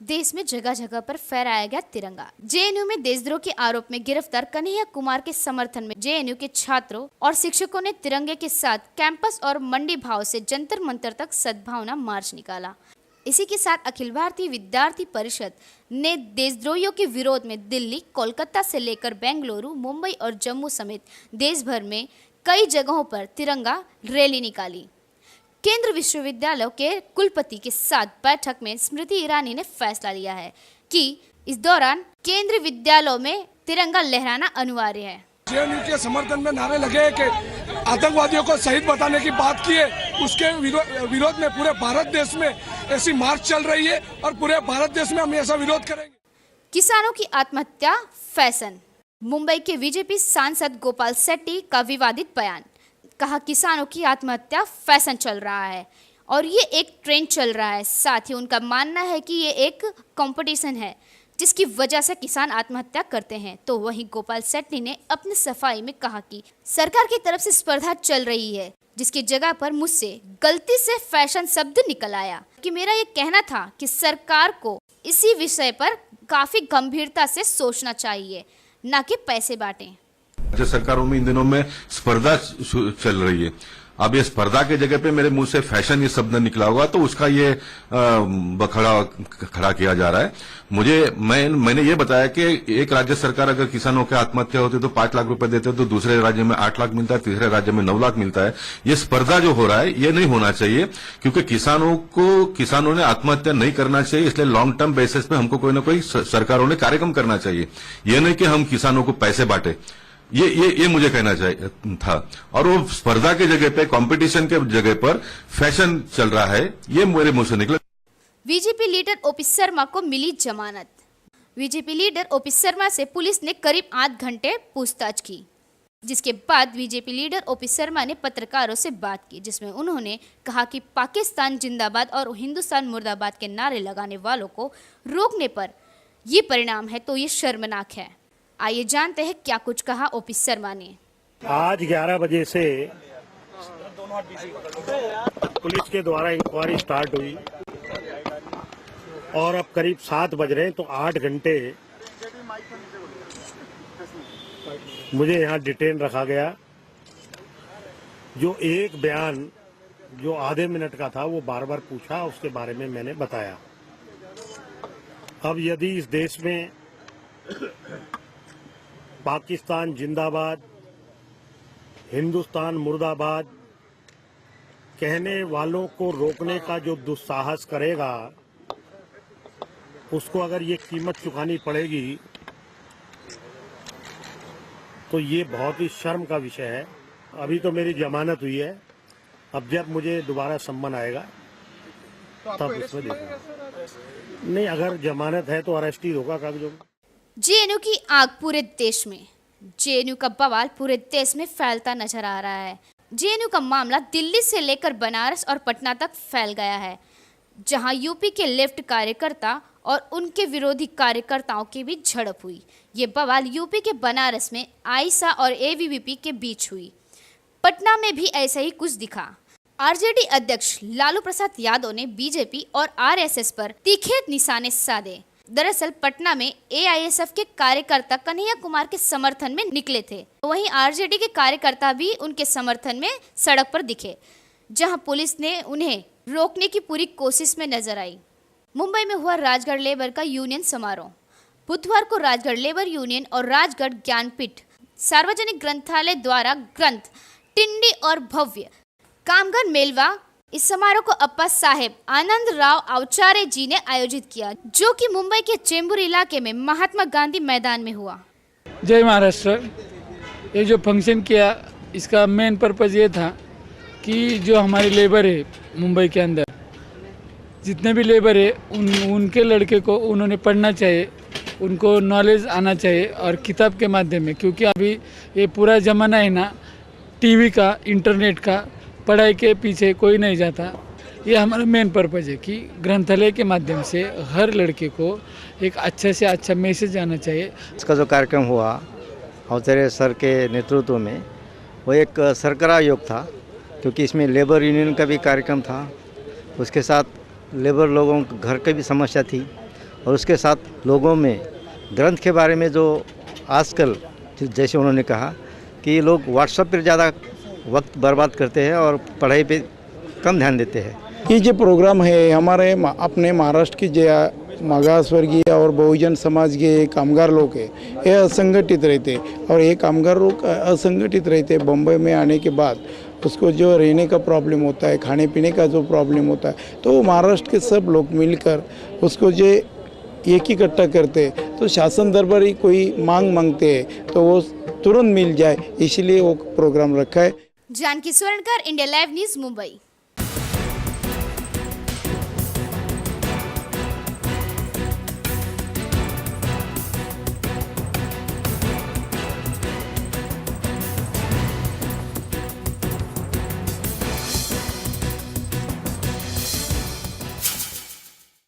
देश में जगह जगह पर फहराया गया तिरंगा। जेएनयू में देशद्रोह के आरोप में गिरफ्तार कन्हैया कुमार के समर्थन में जेएनयू के छात्रों और शिक्षकों ने तिरंगे के साथ कैंपस और मंडी भाव से जंतर मंतर तक सद्भावना मार्च निकाला। इसी के साथ अखिल भारतीय विद्यार्थी परिषद ने देशद्रोहियों के विरोध में दिल्ली, कोलकाता से लेकर बेंगलुरु, मुंबई और जम्मू समेत देश भर में कई जगहों पर तिरंगा रैली निकाली। केंद्रीय विश्वविद्यालयों के कुलपति के साथ बैठक में स्मृति ईरानी ने फैसला लिया है कि इस दौरान केंद्रीय विद्यालयों में तिरंगा लहराना अनिवार्य है। जेएनयू के समर्थन में नारे लगे कि आतंकवादियों को शहीद बताने की बात की है, उसके विरोध में पूरे भारत देश में ऐसी मार्च चल रही है और पूरे भारत देश में हम ऐसा विरोध करेंगे। किसानों की आत्महत्या फैशन। मुंबई के बीजेपी सांसद गोपाल शेट्टी का विवादित बयान। कहा किसानों की आत्महत्या फैशन चल रहा है और ये एक ट्रेंड चल रहा है। साथ ही उनका मानना है कि ये एक कंपटीशन है जिसकी वजह से किसान आत्महत्या करते हैं। तो वहीं गोपाल शेट्टी ने अपनी सफाई में कहा कि सरकार की तरफ से स्पर्धा चल रही है, जिसकी जगह पर मुझसे गलती से फैशन शब्द निकल आया कि मेरा ये कहना था कि सरकार को इसी विषय पर काफी गंभीरता से सोचना चाहिए, न कि पैसे बांटें। राज्य सरकारों में इन दिनों में स्पर्धा चल रही है। अब ये स्पर्धा के जगह पे मेरे मुंह से फैशन ये शब्द निकला होगा तो उसका ये बखड़ा खड़ा किया जा रहा है। मैंने ये बताया कि एक राज्य सरकार अगर किसानों की आत्महत्या होती तो 5 लाख रुपए देते तो दूसरे राज्य में 8 लाख मिलता है, तीसरे राज्य में 9 लाख मिलता है। ये स्पर्धा जो हो रहा है ये नहीं होना चाहिए, क्योंकि किसानों ने आत्महत्या नहीं करना चाहिए। इसलिए लॉन्ग टर्म बेसिस पे हमको कोई ना कोई सरकारों ने कार्यक्रम करना चाहिए। ये नहीं कि हम किसानों को पैसे बांटे। ये मुझे कहना चाहिए था। और वो स्पर्धा के जगह पे, कंपटीशन के जगह पर फैशन चल रहा है, ये मेरे मुंह से निकला। बीजेपी लीडर ओपी शर्मा को मिली जमानत। बीजेपी लीडर ओपी शर्मा से पुलिस ने करीब 8 घंटे पूछताछ की, जिसके बाद बीजेपी लीडर ओपी शर्मा ने पत्रकारों से बात की, जिसमें उन्होंने कहा कि पाकिस्तान जिंदाबाद और हिंदुस्तान मुर्दाबाद के नारे लगाने वालों को रोकने पर ये परिणाम है तो ये शर्मनाक है। आइए जानते हैं क्या कुछ कहा ओपी शर्मा ने। आज 11 बजे से पुलिस के द्वारा इंक्वायरी स्टार्ट हुई और अब करीब 7 बज रहे हैं, तो 8 घंटे मुझे यहाँ डिटेन रखा गया। जो एक बयान जो आधे मिनट का था वो बार बार पूछा, उसके बारे में मैंने बताया। अब यदि इस देश में पाकिस्तान जिंदाबाद, हिंदुस्तान मुर्दाबाद कहने वालों को रोकने का जो दुस्साहस करेगा, उसको अगर ये कीमत चुकानी पड़ेगी तो ये बहुत ही शर्म का विषय है। अभी तो मेरी जमानत हुई है, अब जब मुझे दोबारा सम्मन आएगा तब उसमें देखूंगा। नहीं, अगर जमानत है तो अरेस्ट ही होगा कागजों में। जेएनयू की आग पूरे देश में। जेएनयू का बवाल पूरे देश में फैलता नजर आ रहा है। जेएनयू का मामला दिल्ली से लेकर बनारस और पटना तक फैल गया है, जहां यूपी के लेफ्ट कार्यकर्ता और उनके विरोधी कार्यकर्ताओं के बीच झड़प हुई। ये बवाल यूपी के बनारस में आईसा और एबीवीपी के बीच हुई। पटना में भी ऐसा ही कुछ दिखा। आरजेडी अध्यक्ष लालू प्रसाद यादव ने बीजेपी और आरएसएस पर तीखे निशाने साधे। दरअसल पटना में एआईएसएफ के कार्यकर्ता कन्हैया कुमार के समर्थन में निकले थे, वहीं आरजेडी के कार्यकर्ता भी उनके समर्थन में सड़क पर दिखे, जहां पुलिस ने उन्हें रोकने की पूरी कोशिश में नजर आई। मुंबई में हुआ राजगढ़ लेबर का यूनियन समारोह। बुधवार को राजगढ़ लेबर यूनियन और राजगढ़ ज्ञानपीठ सार्वजनिक ग्रंथालय द्वारा ग्रंथ टिंडी और भव्य कामगार मेलवा, इस समारोह को अप्पा साहेब आनंद राव आचार्य जी ने आयोजित किया, जो कि मुंबई के चेंबूर इलाके में महात्मा गांधी मैदान में हुआ। जय महाराष्ट्र। ये जो फंक्शन किया, इसका मेन पर्पज़ ये था कि जो हमारी लेबर है मुंबई के अंदर, जितने भी लेबर है उनके लड़के को उन्होंने पढ़ना चाहिए, उनको नॉलेज आना चाहिए और किताब के माध्यम में, क्योंकि अभी ये पूरा ज़माना है ना टीवी का, इंटरनेट का, पढ़ाई के पीछे कोई नहीं जाता। ये हमारा मेन पर्पज़ है कि ग्रंथालय के माध्यम से हर लड़के को एक अच्छा से अच्छा मैसेज आना चाहिए। इसका जो कार्यक्रम हुआ आचार्य सर के नेतृत्व में, वो एक सरकरा योग था, क्योंकि इसमें लेबर यूनियन का भी कार्यक्रम था, उसके साथ लेबर लोगों के घर की भी समस्या थी और उसके साथ लोगों में ग्रंथ के बारे में जो आजकल जैसे उन्होंने कहा कि लोग व्हाट्सएप पर ज़्यादा वक्त बर्बाद करते हैं और पढ़ाई पे कम ध्यान देते हैं। ये जो प्रोग्राम है हमारे अपने महाराष्ट्र की जो मागासवर्गीय और बहुजन समाज के कामगार लोग हैं ये असंगठित रहते और ये कामगार लोग असंगठित रहते बम्बई में आने के बाद उसको जो रहने का प्रॉब्लम होता है, खाने पीने का जो प्रॉब्लम होता है, तो महाराष्ट्र के सब लोग मिलकर उसको जो एक ही इकट्ठा करते तो शासन दरबार ही कोई मांग मांगते हैं तो वो तुरंत मिल जाए, इसलिए वो प्रोग्राम रखा है। Janki Swarnkar, India live news, Mumbai.